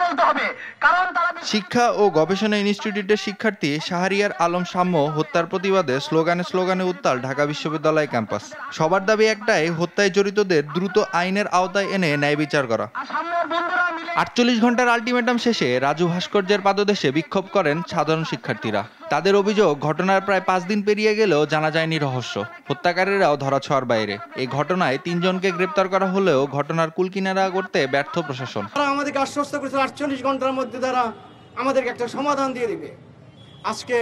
বলতে হবে, কারণ তারা শিক্ষা ও গবেষণা ইনস্টিটিউটের শিক্ষার্থী শাহরিয়ার আলম সাম্য হত্যার প্রতিবাদে স্লোগানে উত্তাল ঢাকা বিশ্ববিদ্যালয় ক্যাম্পাস। সবার দাবি একটাই, হত্যায় জড়িতদের দ্রুত আইনের আওতায় এনে ন্যায় বিচার করা। 48 ঘন্টার আলটিমেটাম শেষে রাজু ভাস্কর্যের পাদদেশে বিক্ষোভ করেন সাধারণ শিক্ষার্থীরা। তাদের অভিযোগ, ঘটনার প্রায় 5 দিন পেরিয়ে গেলেও জানা যায়নি রহস্য। হত্যাকারীরাও ধরাছোঁয়ার বাইরে। এই ঘটনায় 3 জনকে গ্রেপ্তার করা হলেও ঘটনার কুলকিনারা করতে ব্যর্থ প্রশাসন। তারা আমাদেরকে আশ্বস্ত করেছে 48 ঘন্টার মধ্যে তারা আমাদেরকে একটা সমাধান দিয়ে দিবে। আজকে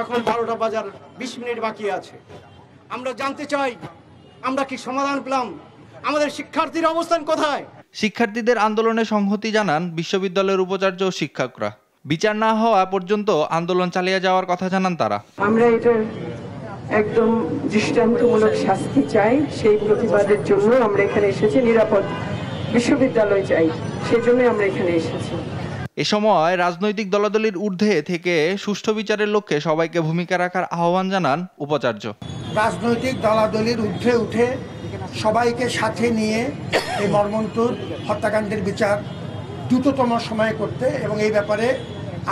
এখন 12টা বাজার 20 মিনিট বাকি আছে। আমরা জানতে চাই আমরা কি সমাধান পেলাম? আমাদের শিক্ষার্থীর অবস্থান কোথায়? শিক্ষার্থীদের আন্দোলনে সংহতি জানান বিশ্ববিদ্যালয়ের উপাচার্য ও শিক্ষকরা। বিচার না হওয়া পর্যন্ত আন্দোলন চালিয়ে যাওয়ার কথা জানান তারা। আমরা এটার একদম দৃষ্টান্তমূলক শাস্তি চাই, সেই প্রতিবাদের জন্য আমরা এখানে এসেছি। নিরাপদ বিশ্ববিদ্যালয় চাই, সেজন্য আমরা এখানে এসেছি। এ সময় রাজনৈতিক দলাদলির ঊর্ধ্বে থেকে সুষ্ঠু বিচারের লক্ষ্যে সবাইকে ভূমিকা রাখার আহ্বান জানান উপাচার্য। রাজনৈতিক দলাদলির ঊর্ধ্বে উঠে সবাইকে সাথে নিয়ে এই মর্মন্তুদ হত্যাকাণ্ডের বিচার দ্রুততম সময়ে করতে, এবং এই ব্যাপারে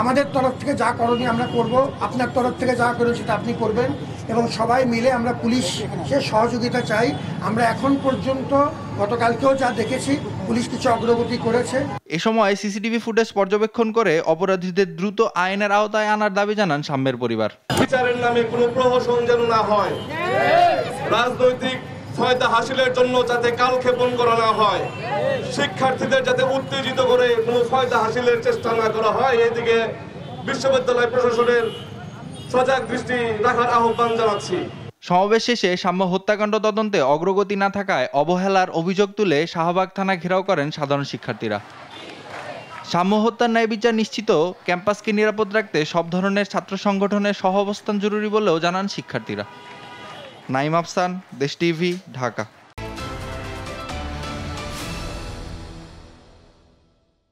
আমাদের তরফ থেকে যা করণীয় আমরা করব, আপনার তরফ থেকে যা করবেন সেটা আপনি করবেন, এবং সবাই মিলে আমরা পুলিশের সহযোগিতা চাই। আমরা এখন পর্যন্ত গতকালকেও যা দেখেছি, পুলিশ কিছু অগ্রগতি করেছে। এ সময় সিসিটিভি ফুটেজ পর্যবেক্ষণ করে অপরাধীদের দ্রুত আইনের আওতায় আনার দাবি জানান সাম্যের পরিবার। বিচারের নামে কোনো প্রহসন যেন না হয়, রাজনৈতিক ফায়দা হাসিলের জন্য যাতে কালক্ষেপণ করা না হয়, শিক্ষার্থীদের যাতে উত্তেজিত করে কোনো ফায়দা হাসিলের চেষ্টা না করা হয়, এদিকে বিশ্ববিদ্যালয় প্রশাসনের সজাগ দৃষ্টি রাখার আহ্বান জানাচ্ছি। সমাবেশ শেষে সাম্য হত্যাকাণ্ড তদন্তে অগ্রগতি না থাকায় অবহেলার অভিযোগ তুলে শাহবাগ থানা ঘেরাও করেন সাধারণ শিক্ষার্থীরা। সাম্য হত্যার ন্যায় বিচার নিশ্চিত ক্যাম্পাসকে নিরাপদ রাখতে সব ধরনের ছাত্র সংগঠনের সহাবস্থান জরুরি বলেও জানান শিক্ষার্থীরা। নাইম আফসান, দেশ টিভি, ঢাকা।